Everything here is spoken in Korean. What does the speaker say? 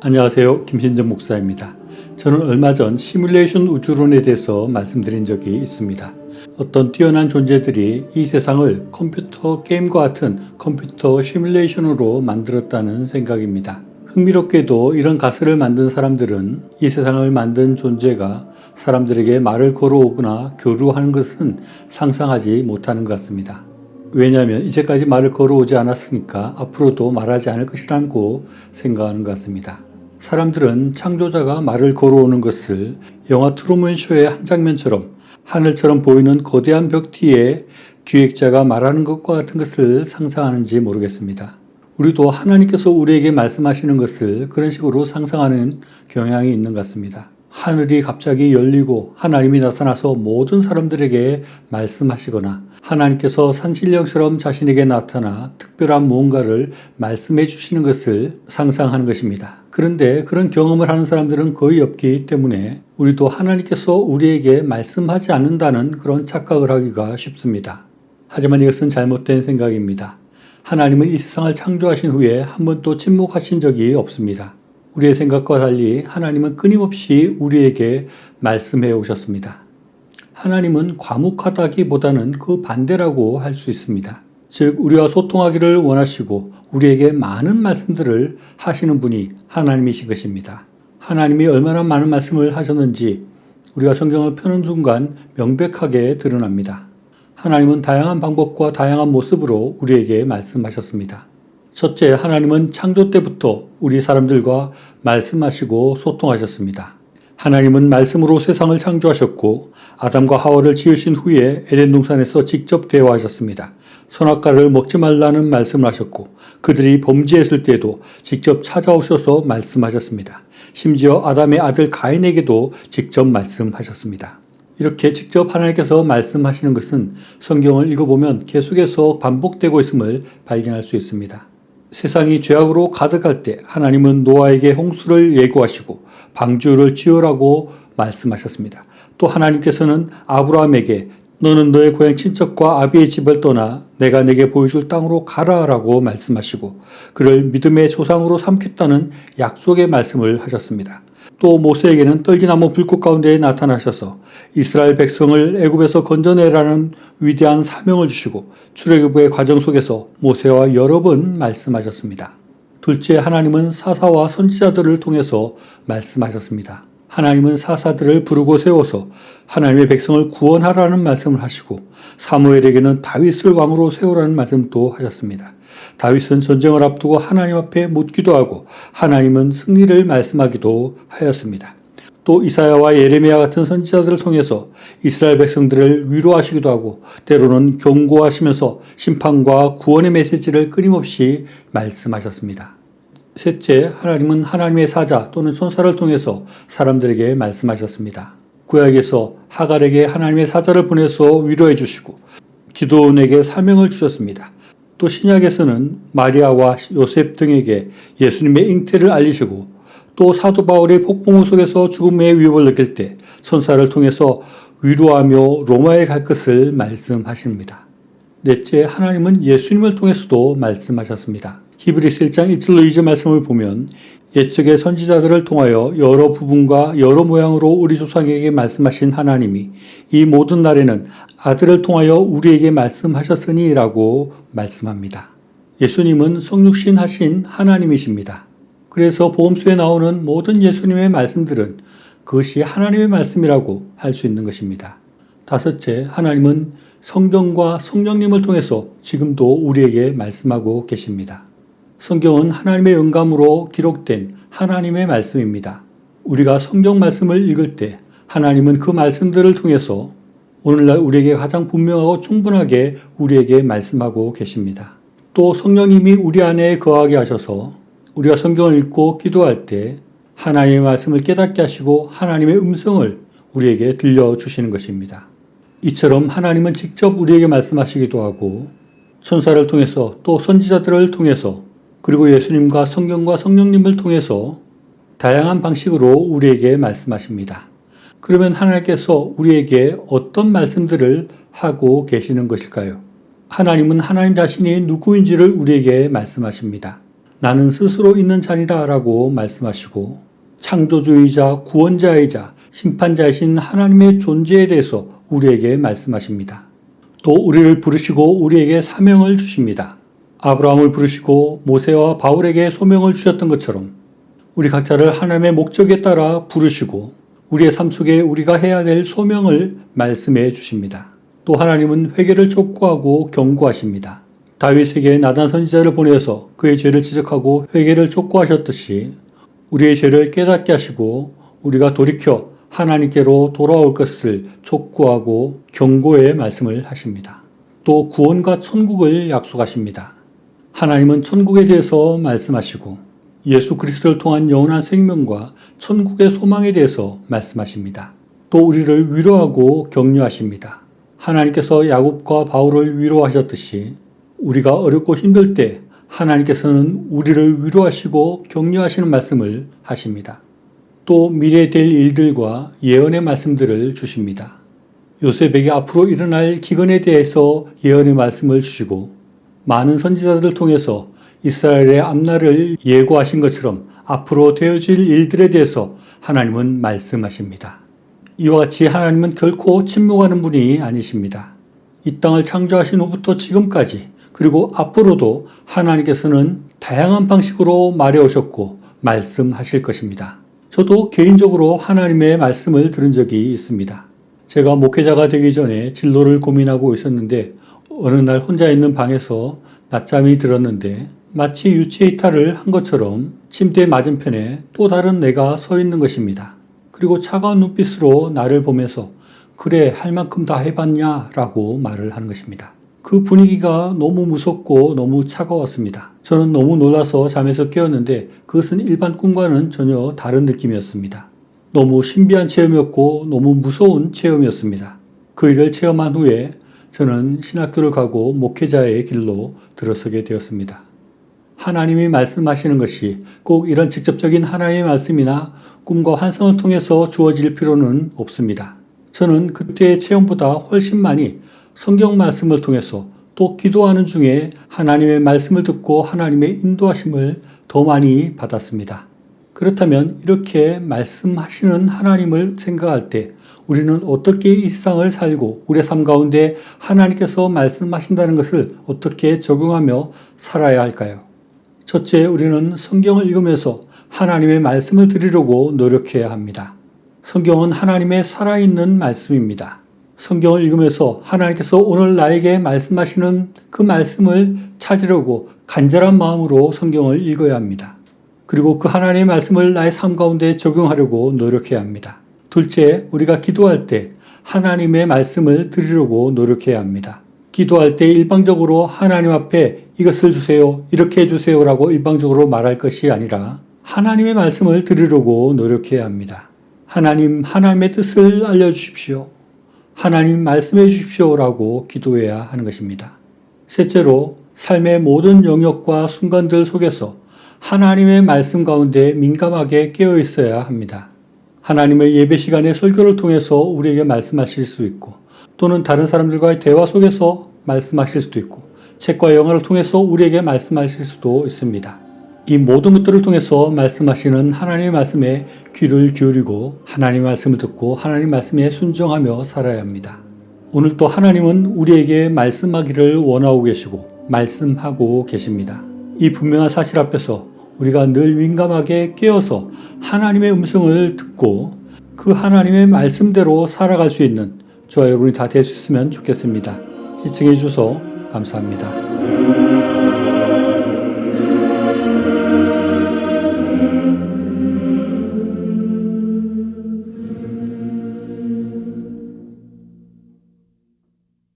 안녕하세요. 김신정 목사입니다. 저는 얼마 전 시뮬레이션 우주론에 대해서 말씀드린 적이 있습니다. 어떤 뛰어난 존재들이 이 세상을 컴퓨터 게임과 같은 컴퓨터 시뮬레이션으로 만들었다는 생각입니다. 흥미롭게도 이런 가설을 만든 사람들은 이 세상을 만든 존재가 사람들에게 말을 걸어오거나 교류하는 것은 상상하지 못하는 것 같습니다. 왜냐하면 이제까지 말을 걸어오지 않았으니까 앞으로도 말하지 않을 것이라고 생각하는 것 같습니다. 사람들은 창조자가 말을 걸어오는 것을 영화 트루먼 쇼의 한 장면처럼 하늘처럼 보이는 거대한 벽 뒤에 기획자가 말하는 것과 같은 것을 상상하는지 모르겠습니다. 우리도 하나님께서 우리에게 말씀하시는 것을 그런 식으로 상상하는 경향이 있는 것 같습니다. 하늘이 갑자기 열리고 하나님이 나타나서 모든 사람들에게 말씀하시거나 하나님께서 산신령처럼 자신에게 나타나 특별한 무언가를 말씀해 주시는 것을 상상하는 것입니다. 그런데 그런 경험을 하는 사람들은 거의 없기 때문에 우리도 하나님께서 우리에게 말씀하지 않는다는 그런 착각을 하기가 쉽습니다. 하지만 이것은 잘못된 생각입니다. 하나님은 이 세상을 창조하신 후에 한 번도 침묵하신 적이 없습니다. 우리의 생각과 달리 하나님은 끊임없이 우리에게 말씀해 오셨습니다. 하나님은 과묵하다기보다는 그 반대라고 할 수 있습니다. 즉 우리와 소통하기를 원하시고 우리에게 많은 말씀들을 하시는 분이 하나님이신 것입니다. 하나님이 얼마나 많은 말씀을 하셨는지 우리가 성경을 펴는 순간 명백하게 드러납니다. 하나님은 다양한 방법과 다양한 모습으로 우리에게 말씀하셨습니다. 첫째, 하나님은 창조 때부터 우리 사람들과 말씀하시고 소통하셨습니다. 하나님은 말씀으로 세상을 창조하셨고 아담과 하와를 지으신 후에 에덴 동산에서 직접 대화하셨습니다. 선악과를 먹지 말라는 말씀을 하셨고 그들이 범죄했을 때도 직접 찾아오셔서 말씀하셨습니다. 심지어 아담의 아들 가인에게도 직접 말씀하셨습니다. 이렇게 직접 하나님께서 말씀하시는 것은 성경을 읽어보면 계속해서 반복되고 있음을 발견할 수 있습니다. 세상이 죄악으로 가득할 때 하나님은 노아에게 홍수를 예고하시고 방주를 지으라고 말씀하셨습니다. 또 하나님께서는 아브라함에게 너는 너의 고향 친척과 아비의 집을 떠나 내가 내게 보여줄 땅으로 가라라고 말씀하시고 그를 믿음의 조상으로 삼겠다는 약속의 말씀을 하셨습니다. 또 모세에게는 떨기나무 불꽃 가운데 나타나셔서 이스라엘 백성을 애굽에서 건져내라는 위대한 사명을 주시고 출애굽의 과정 속에서 모세와 여러 번 말씀하셨습니다. 둘째, 하나님은 사사와 선지자들을 통해서 말씀하셨습니다. 하나님은 사사들을 부르고 세워서 하나님의 백성을 구원하라는 말씀을 하시고 사무엘에게는 다윗을 왕으로 세우라는 말씀도 하셨습니다. 다윗은 전쟁을 앞두고 하나님 앞에 묻기도 하고 하나님은 승리를 말씀하기도 하였습니다. 또 이사야와 예레미야 같은 선지자들을 통해서 이스라엘 백성들을 위로하시기도 하고 때로는 경고하시면서 심판과 구원의 메시지를 끊임없이 말씀하셨습니다. 셋째, 하나님은 하나님의 사자 또는 천사를 통해서 사람들에게 말씀하셨습니다. 구약에서 하갈에게 하나님의 사자를 보내서 위로해 주시고 기드온에게 사명을 주셨습니다. 또 신약에서는 마리아와 요셉 등에게 예수님의 잉태를 알리시고 또 사도 바울의 폭풍우 속에서 죽음의 위협을 느낄 때 천사를 통해서 위로하며 로마에 갈 것을 말씀하십니다. 넷째, 하나님은 예수님을 통해서도 말씀하셨습니다. 히브리서 1장 1절로 2절 말씀을 보면 옛적의 선지자들을 통하여 여러 부분과 여러 모양으로 우리 조상에게 말씀하신 하나님이 이 모든 날에는 아들을 통하여 우리에게 말씀하셨으니 라고 말씀합니다. 예수님은 성육신 하신 하나님이십니다. 그래서 복음서에 나오는 모든 예수님의 말씀들은 그것이 하나님의 말씀이라고 할 수 있는 것입니다. 다섯째, 하나님은 성경과 성령님을 통해서 지금도 우리에게 말씀하고 계십니다. 성경은 하나님의 영감으로 기록된 하나님의 말씀입니다. 우리가 성경 말씀을 읽을 때 하나님은 그 말씀들을 통해서 오늘날 우리에게 가장 분명하고 충분하게 우리에게 말씀하고 계십니다. 또 성령님이 우리 안에 거하게 하셔서 우리가 성경을 읽고 기도할 때 하나님의 말씀을 깨닫게 하시고 하나님의 음성을 우리에게 들려주시는 것입니다. 이처럼 하나님은 직접 우리에게 말씀하시기도 하고 천사를 통해서 또 선지자들을 통해서 그리고 예수님과 성경과 성령님을 통해서 다양한 방식으로 우리에게 말씀하십니다. 그러면 하나님께서 우리에게 어떤 말씀들을 하고 계시는 것일까요? 하나님은 하나님 자신이 누구인지를 우리에게 말씀하십니다. 나는 스스로 있는 자니라 라고 말씀하시고 창조주이자 구원자이자 심판자이신 하나님의 존재에 대해서 우리에게 말씀하십니다. 또 우리를 부르시고 우리에게 사명을 주십니다. 아브라함을 부르시고 모세와 바울에게 소명을 주셨던 것처럼 우리 각자를 하나님의 목적에 따라 부르시고 우리의 삶 속에 우리가 해야 될 소명을 말씀해 주십니다. 또 하나님은 회개를 촉구하고 경고하십니다. 다윗에게 나단 선지자를 보내서 그의 죄를 지적하고 회개를 촉구하셨듯이 우리의 죄를 깨닫게 하시고 우리가 돌이켜 하나님께로 돌아올 것을 촉구하고 경고의 말씀을 하십니다. 또 구원과 천국을 약속하십니다. 하나님은 천국에 대해서 말씀하시고 예수 그리스도를 통한 영원한 생명과 천국의 소망에 대해서 말씀하십니다. 또 우리를 위로하고 격려하십니다. 하나님께서 야곱과 바울을 위로하셨듯이 우리가 어렵고 힘들 때 하나님께서는 우리를 위로하시고 격려하시는 말씀을 하십니다. 또 미래에 될 일들과 예언의 말씀들을 주십니다. 요셉에게 앞으로 일어날 기근에 대해서 예언의 말씀을 주시고 많은 선지자들을 통해서 이스라엘의 앞날을 예고하신 것처럼 앞으로 되어질 일들에 대해서 하나님은 말씀하십니다. 이와 같이 하나님은 결코 침묵하는 분이 아니십니다. 이 땅을 창조하신 후부터 지금까지 그리고 앞으로도 하나님께서는 다양한 방식으로 말해오셨고 말씀하실 것입니다. 저도 개인적으로 하나님의 말씀을 들은 적이 있습니다. 제가 목회자가 되기 전에 진로를 고민하고 있었는데 어느 날 혼자 있는 방에서 낮잠이 들었는데 마치 유체 이탈을 한 것처럼 침대 맞은편에 또 다른 내가 서 있는 것입니다. 그리고 차가운 눈빛으로 나를 보면서 그래 할 만큼 다 해봤냐 라고 말을 하는 것입니다. 그 분위기가 너무 무섭고 너무 차가웠습니다. 저는 너무 놀라서 잠에서 깨었는데 그것은 일반 꿈과는 전혀 다른 느낌이었습니다. 너무 신비한 체험이었고 너무 무서운 체험이었습니다. 그 일을 체험한 후에 저는 신학교를 가고 목회자의 길로 들어서게 되었습니다. 하나님이 말씀하시는 것이 꼭 이런 직접적인 하나님의 말씀이나 꿈과 환상을 통해서 주어질 필요는 없습니다. 저는 그때의 체험보다 훨씬 많이 성경 말씀을 통해서 또 기도하는 중에 하나님의 말씀을 듣고 하나님의 인도하심을 더 많이 받았습니다. 그렇다면 이렇게 말씀하시는 하나님을 생각할 때 우리는 어떻게 이 세상을 살고 우리의 삶 가운데 하나님께서 말씀하신다는 것을 어떻게 적용하며 살아야 할까요? 첫째, 우리는 성경을 읽으면서 하나님의 말씀을 들으려고 노력해야 합니다. 성경은 하나님의 살아있는 말씀입니다. 성경을 읽으면서 하나님께서 오늘 나에게 말씀하시는 그 말씀을 찾으려고 간절한 마음으로 성경을 읽어야 합니다. 그리고 그 하나님의 말씀을 나의 삶 가운데 적용하려고 노력해야 합니다. 둘째, 우리가 기도할 때 하나님의 말씀을 들으려고 노력해야 합니다. 기도할 때 일방적으로 하나님 앞에 이것을 주세요, 이렇게 해주세요 라고 일방적으로 말할 것이 아니라 하나님의 말씀을 들으려고 노력해야 합니다. 하나님, 하나님의 뜻을 알려주십시오. 하나님 말씀해 주십시오 라고 기도해야 하는 것입니다. 셋째로, 삶의 모든 영역과 순간들 속에서 하나님의 말씀 가운데 민감하게 깨어 있어야 합니다. 하나님의 예배 시간의 설교를 통해서 우리에게 말씀하실 수 있고 또는 다른 사람들과의 대화 속에서 말씀하실 수도 있고 책과 영화를 통해서 우리에게 말씀하실 수도 있습니다. 이 모든 것들을 통해서 말씀하시는 하나님의 말씀에 귀를 기울이고 하나님의 말씀을 듣고 하나님의 말씀에 순종하며 살아야 합니다. 오늘 또 하나님은 우리에게 말씀하기를 원하고 계시고 말씀하고 계십니다. 이 분명한 사실 앞에서 우리가 늘 민감하게 깨어서 하나님의 음성을 듣고 그 하나님의 말씀대로 살아갈 수 있는 저와 여러분이 다 될 수 있으면 좋겠습니다. 시청해 주셔서 감사합니다.